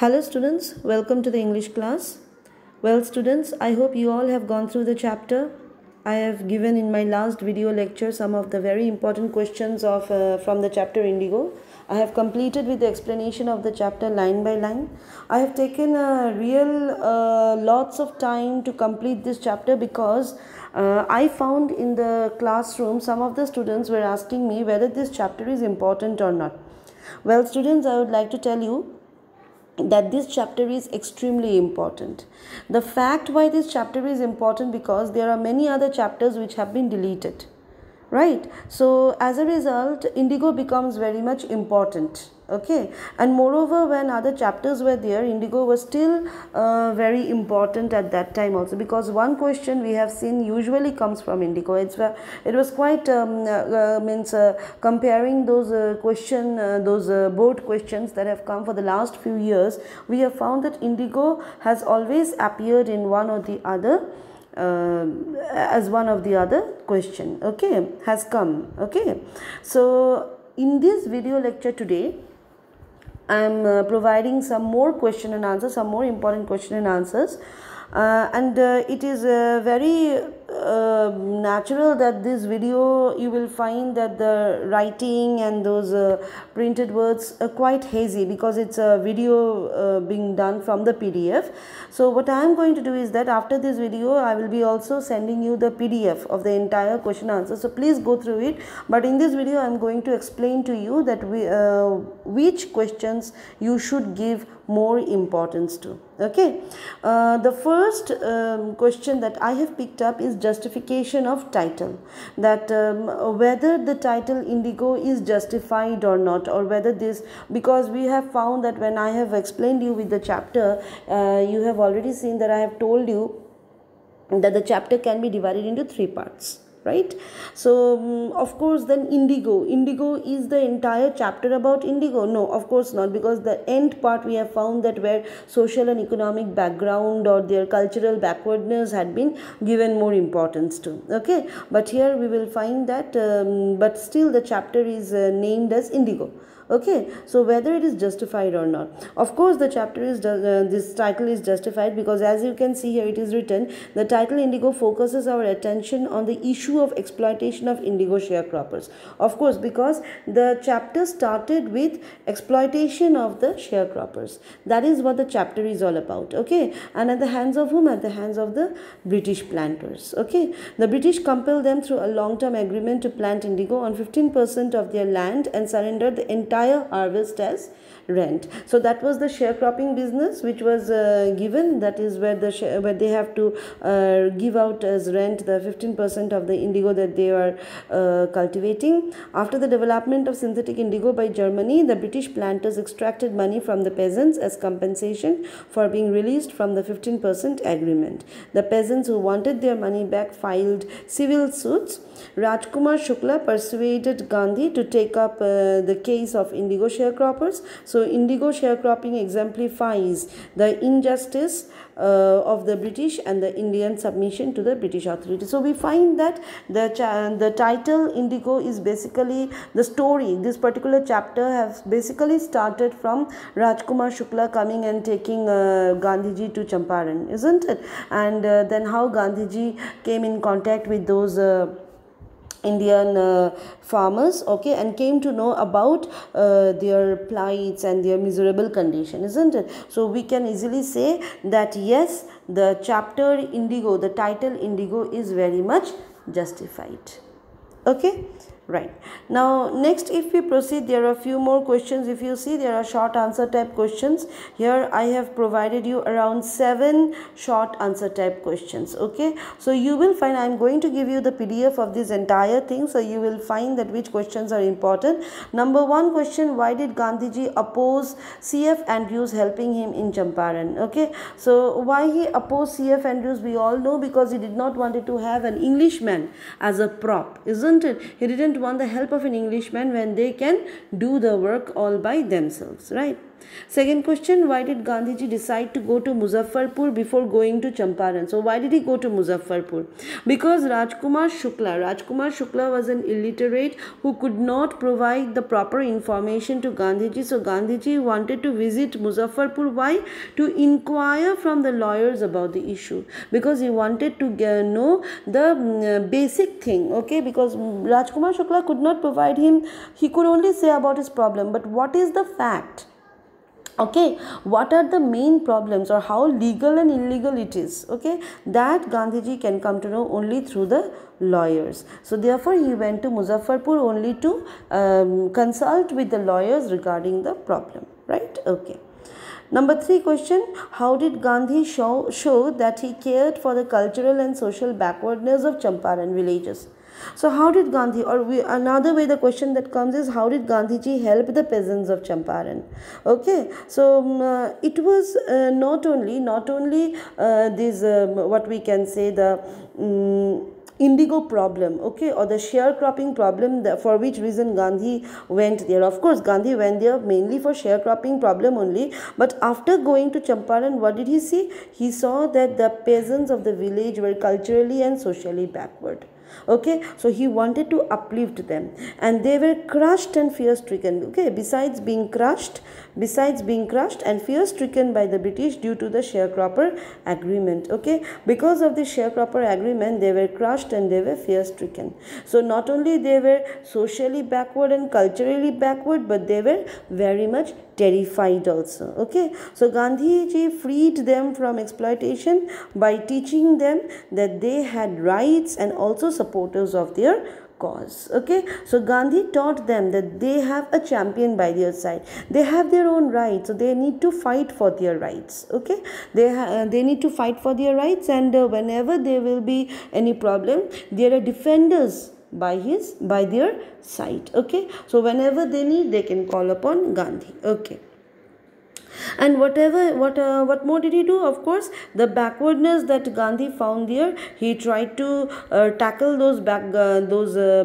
Hello students, welcome to the English class. Well students, I hope you all have gone through the chapter. I have given in my last video lecture some of the very important questions from the chapter Indigo. I have completed with the explanation of the chapter line by line. I have taken lots of time to complete this chapter because I found in the classroom some of the students were asking me whether this chapter is important or not. Well students, I would like to tell you that this chapter is extremely important. The fact why this chapter is important because there are many other chapters which have been deleted, right? So as a result, Indigo becomes very much important. Okay, and moreover, when other chapters were there, Indigo was still very important at that time also, because one question we have seen usually comes from Indigo. It was quite comparing those board questions that have come for the last few years. We have found that Indigo has always appeared in one or the other as one of the other question, okay, has come. Okay, so in this video lecture today, I am providing some more question and answers, some more important question and answers. It is very natural that this video you will find that the writing and those printed words are quite hazy because it's a video being done from the PDF. So what I am going to do is that after this video I will be also sending you the PDF of the entire question answer. So please go through it. But in this video I am going to explain to you that which questions you should give more importance to. Okay, the first question that I have picked up is justification of title, that whether the title Indigo is justified or not, or whether this, because we have found that when I have explained you with the chapter, you have already seen that I have told you that the chapter can be divided into 3 parts. Right? So of course then Indigo is the entire chapter about Indigo? No, of course not, because the end part we have found that where social and economic background or their cultural backwardness had been given more importance to. Okay, but here we will find that but still the chapter is named as Indigo. Okay, so whether it is justified or not, of course the chapter is this title is justified, because as you can see here it is written, the title Indigo focuses our attention on the issue of exploitation of indigo sharecroppers. Of course, because the chapter started with exploitation of the sharecroppers. That is what the chapter is all about. Okay, and at the hands of whom? At the hands of the British planters. Okay, the British compelled them through a long-term agreement to plant indigo on 15% of their land and surrender the entire harvest as rent. So that was the sharecropping business which was given. That is where they have to give out as rent the 15% of the indigo that they are cultivating. After the development of synthetic indigo by Germany, the British planters extracted money from the peasants as compensation for being released from the 15% agreement. The peasants who wanted their money back filed civil suits. Rajkumar Shukla persuaded Gandhi to take up the case of indigo sharecroppers. So indigo sharecropping exemplifies the injustice of the British and the Indian submission to the British authority. So we find that the title Indigo is basically the story. This particular chapter has basically started from Rajkumar Shukla coming and taking Gandhiji to Champaran, isn't it? And then how Gandhiji came in contact with those Indian farmers, okay, and came to know about their plights and their miserable condition, isn't it? So we can easily say that yes, the chapter Indigo, the title Indigo is very much justified. Okay, right. Now next, if we proceed, there are a few more questions. If you see, there are short answer type questions. Here I have provided you around 7 short answer type questions. Okay, so you will find, I am going to give you the PDF of this entire thing, so you will find that which questions are important. Number 1 question: why did Gandhiji oppose C.F. Andrews helping him in Champaran? Okay, so why he opposed C.F. Andrews, we all know, because he did not wanted to have an Englishman as a prop, isn't it? He didn't want the help of an Englishman when they can do the work all by themselves, right? Second question, why did Gandhiji decide to go to Muzaffarpur before going to Champaran? So why did he go to Muzaffarpur? Because Rajkumar Shukla was an illiterate who could not provide the proper information to Gandhiji. So Gandhiji wanted to visit Muzaffarpur. Why? To inquire from the lawyers about the issue, because he wanted to know the basic thing. Okay, because Rajkumar Shukla could not provide him, he could only say about his problem, but what is the fact? Okay, what are the main problems, or how legal and illegal it is? Okay, that Gandhiji can come to know only through the lawyers. So therefore he went to Muzaffarpur only to consult with the lawyers regarding the problem, right? Okay. Number 3 question, how did Gandhi show that he cared for the cultural and social backwardness of Champaran villages? So how did Gandhi, another way the question that comes is, how did Gandhiji help the peasants of Champaran? Okay, so it was not only this what we can say, the indigo problem, okay, or the sharecropping problem, for which reason Gandhi went there. Of course, Gandhi went there mainly for sharecropping problem only, but after going to Champaran, what did he see? He saw that the peasants of the village were culturally and socially backward. Okay, so he wanted to uplift them, and they were crushed and fear stricken. Okay, besides being crushed and fear stricken by the British due to the sharecropper agreement. Okay, because of the sharecropper agreement, they were crushed and they were fear stricken. So not only they were socially backward and culturally backward, but they were very much terrified also. Okay, so Gandhiji freed them from exploitation by teaching them that they had rights and also supporters of their cause. Okay, so Gandhi taught them that they have a champion by their side, they have their own rights, so they need to fight for their rights. Okay, they need to fight for their rights, and whenever there will be any problem, there are defenders by their side. Okay, so whenever they need, they can call upon Gandhi. Okay, and what more did he do? Of course, the backwardness that Gandhi found there, he tried to tackle those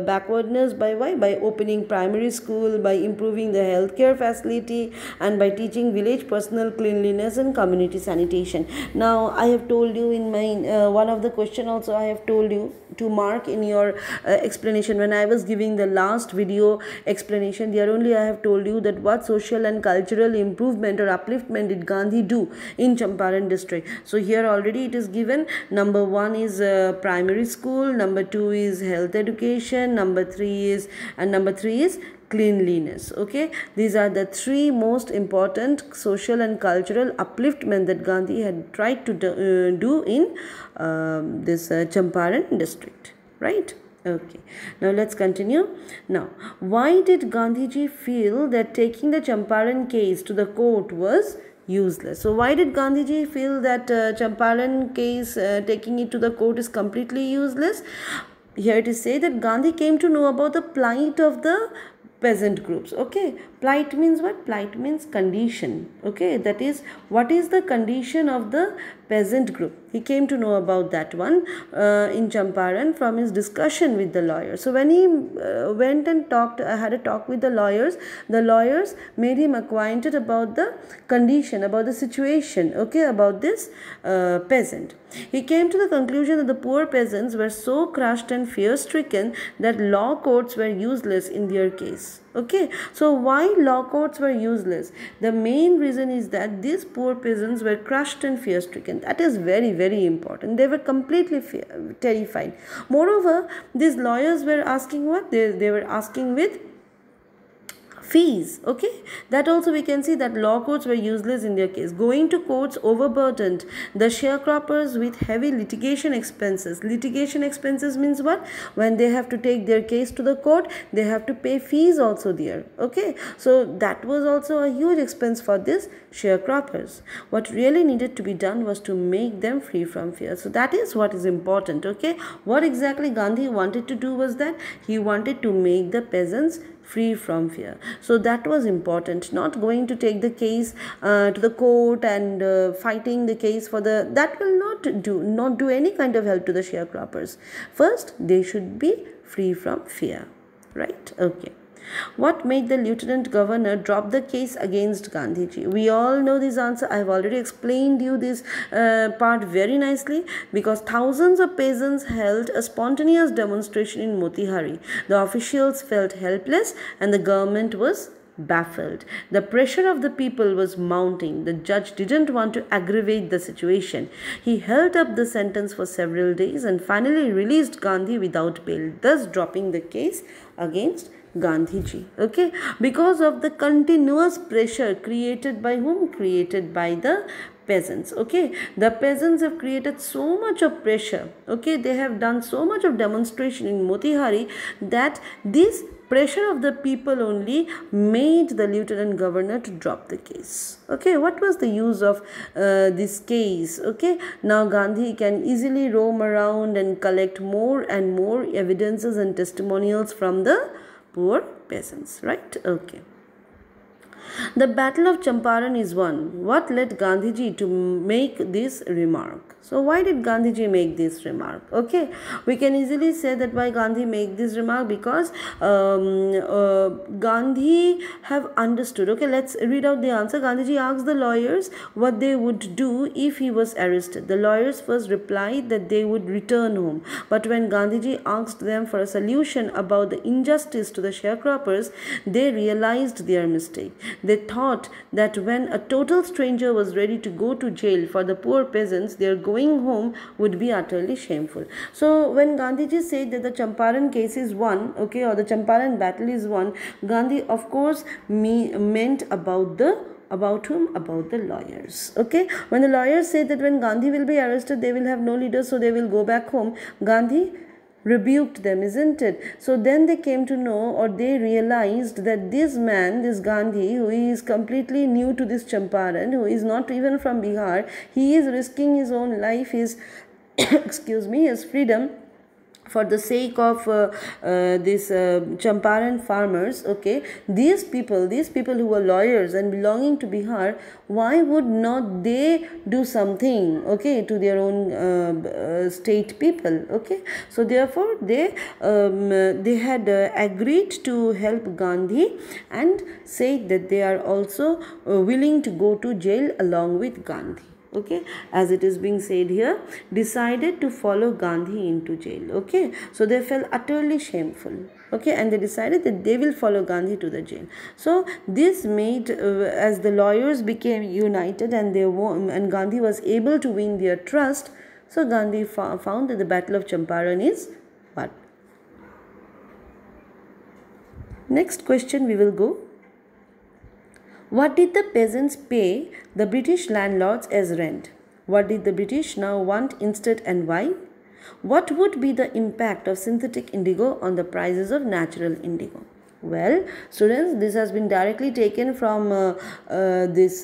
backwardness by opening primary school, by improving the healthcare facility, and by teaching village personal cleanliness and community sanitation. Now I have told you in my one of the question also, I have told you to mark in your explanation. When I was giving the last video explanation, there only I have told you that what social and cultural improvement or upliftment did Gandhi do in Champaran district. So here already it is given. Number 1 is primary school, number 2 is health education, number 3 is cleanliness. Okay, these are the 3 most important social and cultural upliftment that Gandhi had tried to do in this Champaran district, right? Okay, now let's continue. Now, why did Gandhiji feel that taking the Champaran case to the court was useless? So why did Gandhiji feel that Champaran case, taking it to the court, is completely useless? Here it is said that Gandhi came to know about the plight of the peasant groups. Okay, plight means what? Plight means condition. Okay, that is, what is the condition of the peasant group? He came to know about that one in Champaran from his discussion with the lawyers. So when he went and had a talk with the lawyers made him acquainted about the condition, about the situation, okay, about this peasant. He came to the conclusion that the poor peasants were so crushed and fear-stricken that law courts were useless in their case. Okay, so why law courts were useless? The main reason is that these poor peasants were crushed and fear-stricken. That is very, very important. They were completely terrified. Moreover, these lawyers were asking what? They were asking with fees. Okay, that also we can see that law courts were useless in their case. Going to courts overburdened the sharecroppers with heavy litigation expenses. Litigation expenses means what? When they have to take their case to the court, they have to pay fees also there. Okay, so that was also a huge expense for these sharecroppers. What really needed to be done was to make them free from fear. So that is what is important. Okay, what exactly Gandhi wanted to do was that he wanted to make the peasants free from fear. So that was important. Not going to take the case to the court and fighting the case for the, that will not do any kind of help to the sharecroppers. First, they should be free from fear, right? Okay. What made the lieutenant governor drop the case against Gandhiji? We all know this answer. I have already explained you this part very nicely, because thousands of peasants held a spontaneous demonstration in Motihari. The officials felt helpless and the government was baffled. The pressure of the people was mounting. The judge didn't want to aggravate the situation. He held up the sentence for several days and finally released Gandhi without bail, thus dropping the case against Gandhiji. Okay, because of the continuous pressure created by whom? Created by the peasants. Okay, the peasants have created so much of pressure. Okay, they have done so much of demonstration in Motihari that this pressure of the people only made the lieutenant governor to drop the case. Okay, what was the use of this case? Okay, now Gandhi can easily roam around and collect more and more evidences and testimonials from the poor peasants, right? Okay. The Battle of Champaran is won. What led Gandhiji to make this remark? So why did Gandhiji make this remark? Okay, we can easily say that why Gandhi made this remark, because Gandhi have understood. Okay, let's read out the answer. Gandhiji asked the lawyers what they would do if he was arrested. The lawyers first replied that they would return home. But when Gandhiji asked them for a solution about the injustice to the sharecroppers, they realized their mistake. They thought that when a total stranger was ready to go to jail for the poor peasants, their going home would be utterly shameful. So when Gandhiji said that the Champaran case is won, okay, or the Champaran battle is won, Gandhi of course meant about whom? About the lawyers. Okay, when the lawyers said that when Gandhi will be arrested, they will have no leaders, so they will go back home, Gandhi rebuked them, isn't it? So then they came to know, or they realized, that this man, this Gandhi, who is completely new to this Champaran, who is not even from Bihar, he is risking his own life, his excuse me, his freedom, for the sake of this Champaran farmers. Okay, these people who were lawyers and belonging to Bihar, why would not they do something, okay, to their own state people? Okay, so therefore they had agreed to help Gandhi and said that they are also willing to go to jail along with Gandhi. Okay, as it is being said here, decided to follow Gandhi into jail. Okay, so they felt utterly shameful. Okay, and they decided that they will follow Gandhi to the jail. So this made, as the lawyers became united and and Gandhi was able to win their trust, so Gandhi found that the Battle of Champaran is won. Next question we will go. What did the peasants pay the British landlords as rent? What did the British now want instead, and why? What would be the impact of synthetic indigo on the prices of natural indigo? Well, students, this has been directly taken from this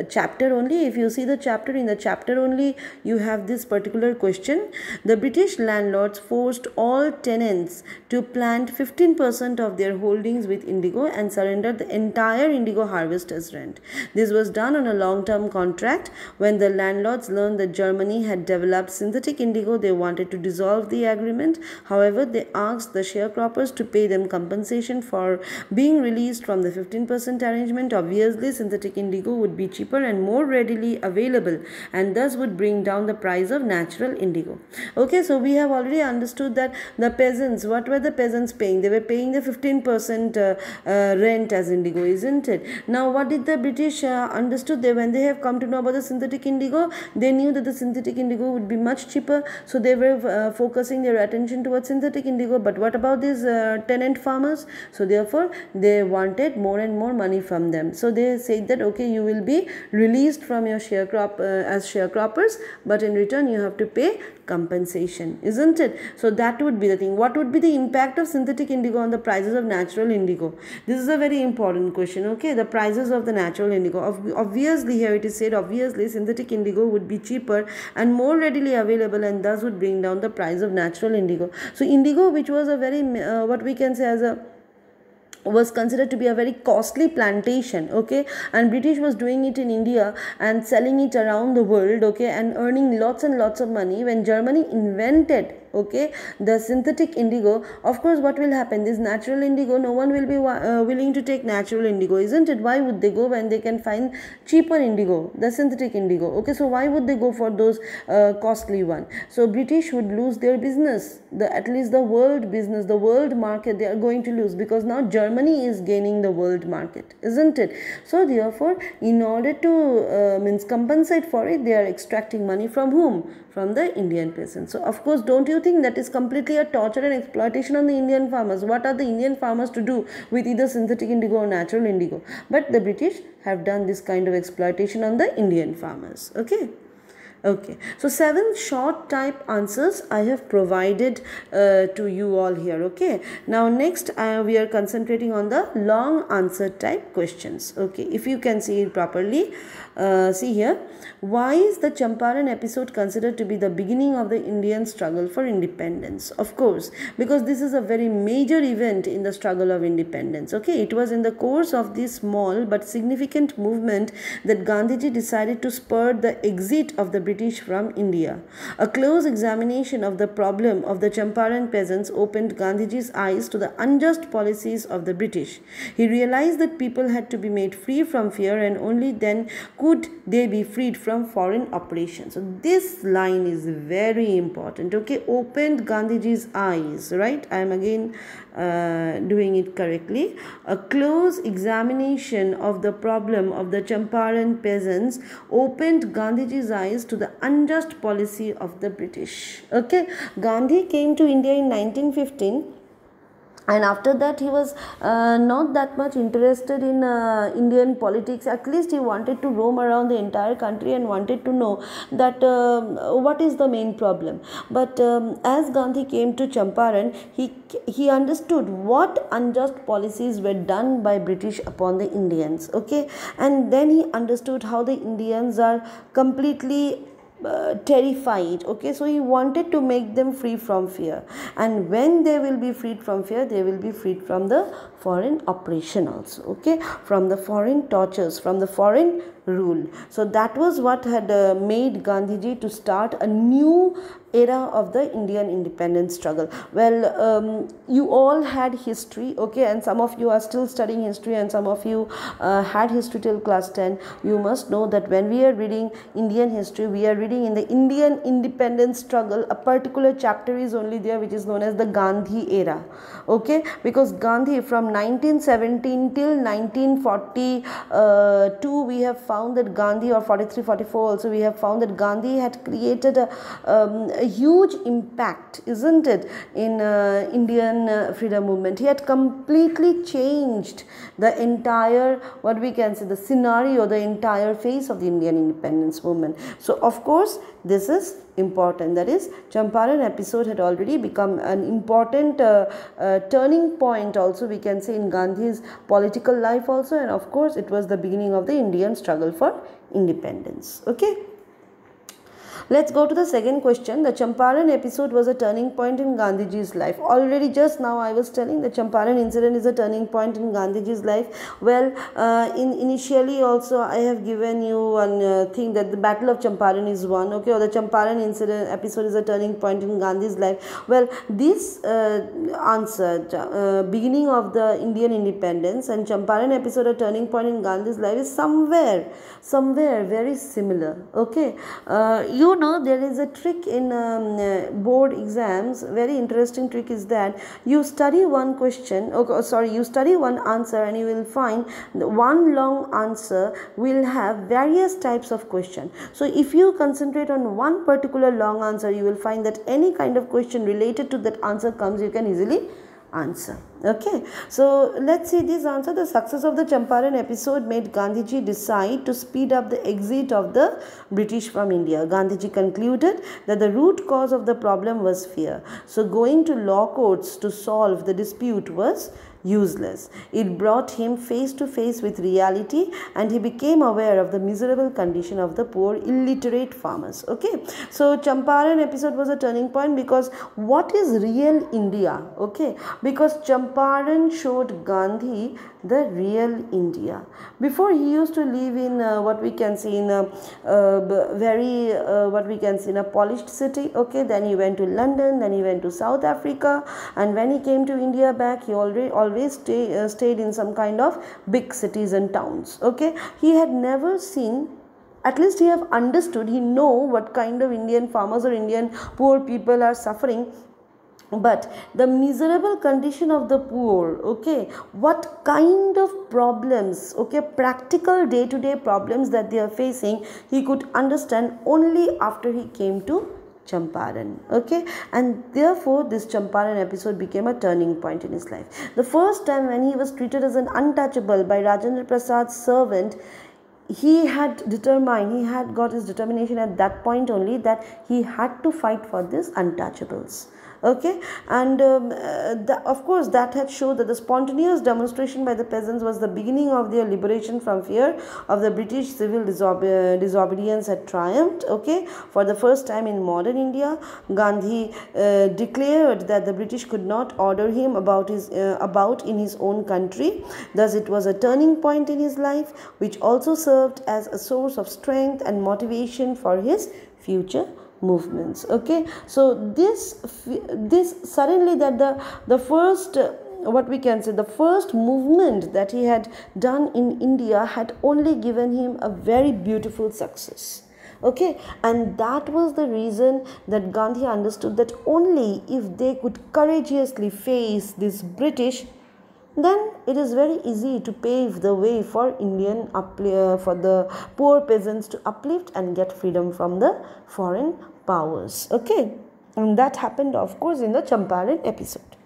chapter only. If you see the chapter, in the chapter only you have this particular question. The British landlords forced all tenants to plant 15% of their holdings with indigo and surrender the entire indigo harvest as rent. This was done on a long-term contract. When the landlords learned that Germany had developed synthetic indigo, they wanted to dissolve the agreement. However, they asked the sharecroppers to pay them compensation for being released from the 15% arrangement. Obviously, synthetic indigo would be cheaper and more readily available, and thus would bring down the price of natural indigo. Okay, so we have already understood that the peasants, what were the peasants paying? They were paying the 15% rent as indigo, isn't it? Now, what did the British understood? When they have come to know about the synthetic indigo, they knew that the synthetic indigo would be much cheaper, so they were focusing their attention towards synthetic indigo. But what about these tenant farmers? So therefore they wanted more and more money from them. So they said that okay, you will be released from your as sharecroppers, but in return you have to pay compensation, isn't it? So that would be the thing. What would be the impact of synthetic indigo on the prices of natural indigo? This is a very important question. Okay, the prices of the natural indigo. Obviously, here it is said, obviously synthetic indigo would be cheaper and more readily available, and thus would bring down the price of natural indigo. So indigo, which was a very what we can say as a was considered to be a very costly plantation, okay, and British was doing it in India and selling it around the world, okay, and earning lots and lots of money. When Germany invented okay, the synthetic indigo, of course what will happen, this natural indigo, no one will be willing to take natural indigo, isn't it? Why would they go when they can find cheaper indigo, the synthetic indigo? Okay, so why would they go for those costly one? So British would lose their business, at least the world business, the world market they are going to lose, because now Germany is gaining the world market, isn't it? So therefore, in order to compensate for it, they are extracting money from whom? From the Indian peasants. So of course, don't you think that is completely a torture and exploitation on the Indian farmers? What are the Indian farmers to do with either synthetic indigo or natural indigo? But the British have done this kind of exploitation on the Indian farmers. Okay, so 7 short type answers I have provided to you all here. Okay, now next we are concentrating on the long answer type questions. Okay, if you can see it properly, see here, why is the Champaran episode considered to be the beginning of the Indian struggle for independence? Of course, because this is a very major event in the struggle of independence. Okay, it was in the course of this small but significant movement that Gandhiji decided to spur the exit of the British from India. A close examination of the problem of the Champaran peasants opened Gandhiji's eyes to the unjust policies of the British. He realized that people had to be made free from fear, and only then could they be freed from foreign oppression. So this line is very important. Okay, opened Gandhiji's eyes, right? I am again doing it correctly. A close examination of the problem of the Champaran peasants opened Gandhiji's eyes to the unjust policy of the British. Okay, Gandhi came to India in 1915. And after that, he was not that much interested in Indian politics. At least he wanted to roam around the entire country and wanted to know that what is the main problem. But as Gandhi came to Champaran, he understood what unjust policies were done by British upon the Indians. Okay, and then he understood how the Indians are completely terrified. Okay, so he wanted to make them free from fear, and when they will be freed from fear, they will be freed from the foreign oppression also. Okay, from the foreign tortures, from the foreign rule. So that was what had made Gandhiji to start a new era of the Indian independence struggle. Well, you all had history, okay, and some of you are still studying history, and some of you had history till class 10. You must know that when we are reading Indian history, we are reading in the Indian independence struggle, a particular chapter is only there which is known as the Gandhi era. Okay, because Gandhi from 1917 till 1942 we have found that Gandhi, or 43-44 also, we have found that Gandhi had created a huge impact, isn't it, in Indian freedom movement. He had completely changed the entire, what we can say, the scenario, the entire face of the Indian independence movement. So of course this is important. That is, Champaran episode had already become an important turning point also, we can say, in Gandhi's political life also, and of course it was the beginning of the Indian struggle for independence. Okay, let's go to the second question. The Champaran episode was a turning point in Gandhiji's life. Already just now I was telling the Champaran incident is a turning point in Gandhiji's life. Well, initially also I have given you one thing that the Battle of Champaran is won. Okay, or the Champaran incident episode is a turning point in Gandhi's life. Well, this answer, beginning of the Indian independence and Champaran episode, a turning point in Gandhi's life, is somewhere very similar. Okay, you know, there is a trick in board exams. Very interesting trick is that you study one question, you study one answer, and you will find one long answer will have various types of question. So if you concentrate on one particular long answer, you will find that any kind of question related to that answer comes, you can easily answer. Okay, so let's see this answer. The success of the Champaran episode made Gandhiji decide to speed up the exit of the British from India. Gandhiji concluded that the root cause of the problem was fear. So going to law courts to solve the dispute was useless. It brought him face to face with reality, and he became aware of the miserable condition of the poor illiterate farmers. Okay, so Champaran episode was a turning point, because what is real India? Okay, because Champaran showed Gandhi the real India. Before, he used to live in what we can see in a very what we can see in a polished city. Okay, then he went to London, then he went to South Africa, and when he came to India back, he always stayed in some kind of big cities and towns. Okay, he had never seen, at least he have understood, he know what kind of Indian farmers or Indian poor people are suffering. But the miserable condition of the poor, okay, what kind of problems, okay, practical day-to-day problems that they are facing, he could understand only after he came to Champaran. Okay, and therefore this Champaran episode became a turning point in his life. The first time when he was treated as an untouchable by Rajendra Prasad's servant, he had determined, he had got his determination at that point only, that he had to fight for these untouchables. Okay, and of course that had showed that the spontaneous demonstration by the peasants was the beginning of their liberation from fear of the British civil disobedience had triumphed. Okay, for the first time in modern India, Gandhi declared that the British could not order him about in his own country. Thus it was a turning point in his life, which also served as a source of strength and motivation for his future movements. Okay, so this suddenly, that the first what we can say, the first movement that he had done in India had only given him a very beautiful success. Okay, and that was the reason that Gandhi understood that only if they could courageously face this British, then it is very easy to pave the way for for the poor peasants to uplift and get freedom from the foreign powers. Okay, and that happened, of course, in the Champaran episode.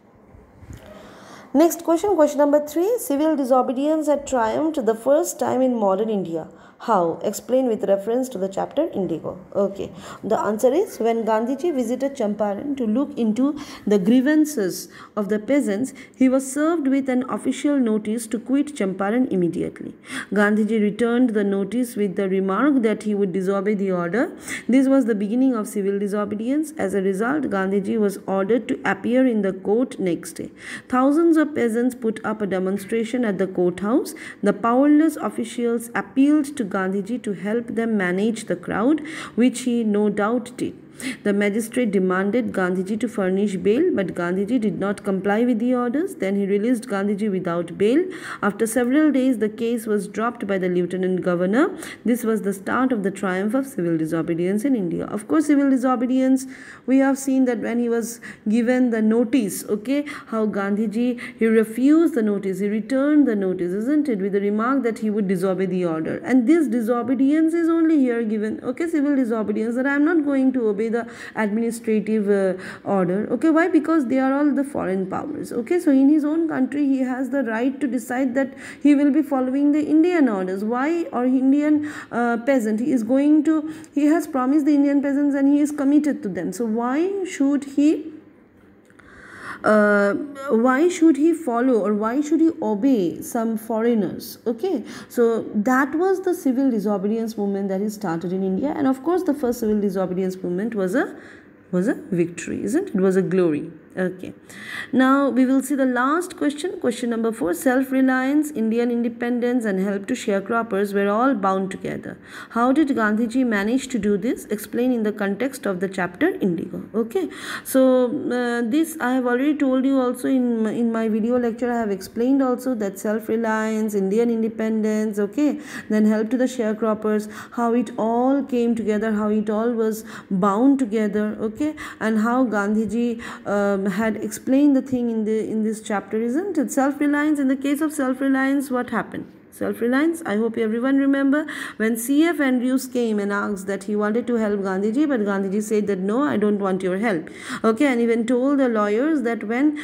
Next question, question number 3. Civil disobedience had triumphed the first time in modern India. How? Explain with reference to the chapter Indigo. Okay. The answer is, when Gandhiji visited Champaran to look into the grievances of the peasants, he was served with an official notice to quit Champaran immediately. Gandhiji returned the notice with the remark that he would disobey the order. This was the beginning of civil disobedience. As a result, Gandhiji was ordered to appear in the court next day. Thousands of peasants put up a demonstration at the courthouse. The powerless officials appealed to Gandhiji to help them manage the crowd, which he no doubt did. The magistrate demanded Gandhiji to furnish bail, but Gandhiji did not comply with the orders. Then he released Gandhiji without bail. After several days, the case was dropped by the Lieutenant Governor. This was the start of the triumph of civil disobedience in India. Of course, civil disobedience, we have seen that when he was given the notice, okay, how Gandhiji, he refused the notice, he returned the notice, isn't it, with the remark that he would disobey the order. And this disobedience is only here given, okay, civil disobedience, that I am not going to obey the administrative order. Okay, why? Because they are all the foreign powers. Okay, so in his own country he has the right to decide that he will be following the Indian orders. Why? Or Indian peasant, he has promised the Indian peasants and he is committed to them. So why should he follow, or why should he obey some foreigners? Okay, so that was the civil disobedience movement that he started in India. And of course the first civil disobedience movement was a victory, isn't it? It was a glory. Okay, now we will see the last question, question number 4. Self-reliance, Indian independence and help to sharecroppers were all bound together. How did Gandhiji manage to do this? Explain in the context of the chapter Indigo. Okay, so this I have already told you also in my video lecture. I have explained also that self-reliance, Indian independence, okay, then help to the sharecroppers, how it all came together, how it all was bound together, okay, and how Gandhiji had explained the thing in this chapter, isn't it? Self-reliance. In the case of self-reliance, what happened? Self-reliance, I hope everyone remember when C.F. Andrews came and asked that he wanted to help Gandhiji, but Gandhiji said that no, I don't want your help. Okay, and even told the lawyers that when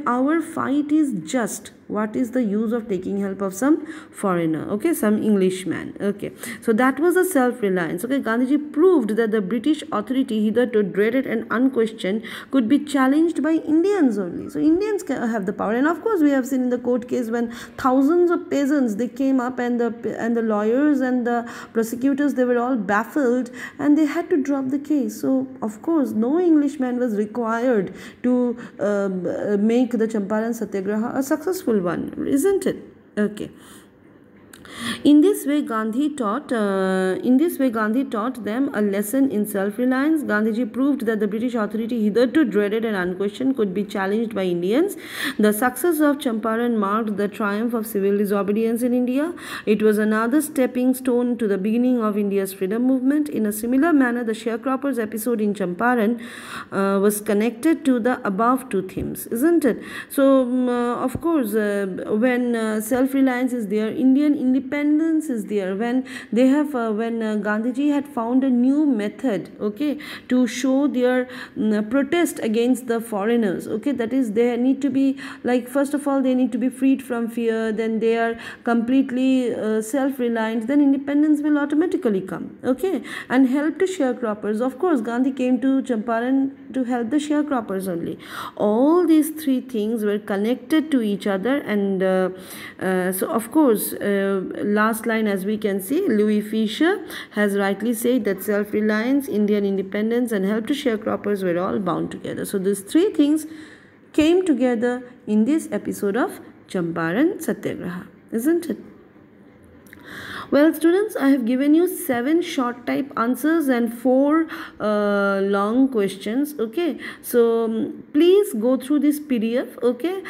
our fight is just, what is the use of taking help of some foreigner, okay, some Englishman? Okay, so that was a self-reliance. Okay, Gandhiji proved that the British authority, hitherto dreaded and unquestioned, could be challenged by Indians only. So Indians can have the power. And of course we have seen in the court case when thousands of peasants, they came up, and the lawyers and the prosecutors, they were all baffled and they had to drop the case. So of course no Englishman was required to make the Champaran Satyagraha a successful useful one, isn't it? Okay. In this way, Gandhi taught them a lesson in self-reliance. Gandhiji proved that the British authority, hitherto dreaded and unquestioned, could be challenged by Indians. The success of Champaran marked the triumph of civil disobedience in India. It was another stepping stone to the beginning of India's freedom movement. In a similar manner, the sharecroppers episode in Champaran was connected to the above two themes, isn't it? So, of course, when self-reliance is there, Indian independence is there, when they have when Gandhiji had found a new method, okay, to show their protest against the foreigners, okay, that is, they need to be, like, first of all they need to be freed from fear, then they are completely self-reliant, then independence will automatically come, okay. And help to sharecroppers, of course Gandhi came to Champaran to help the sharecroppers only. All these three things were connected to each other, and so of course, last line, as we can see, Louis Fisher has rightly said that self-reliance, Indian independence, and help to sharecroppers were all bound together. So these three things came together in this episode of Champaran Satyagraha, isn't it? Well, students, I have given you 7 short type answers and 4 long questions, okay. So please go through this PDF, okay.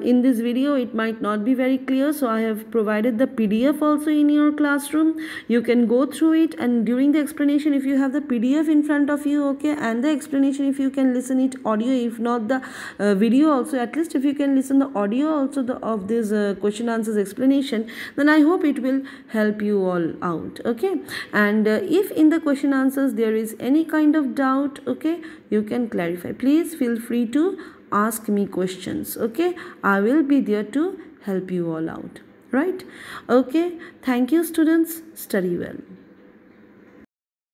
In this video it might not be very clear, so I have provided the PDF also in your classroom. You can go through it, and during the explanation, if you have the PDF in front of you, okay, and the explanation, if you can listen it audio, if not the video also, at least if you can listen the audio also of this question answers explanation, then I hope it will help you all out, okay. And if in the question answers there is any kind of doubt, okay, you can clarify. Please feel free to ask me questions, okay. I will be there to help you all out, right? Okay, thank you students, study well.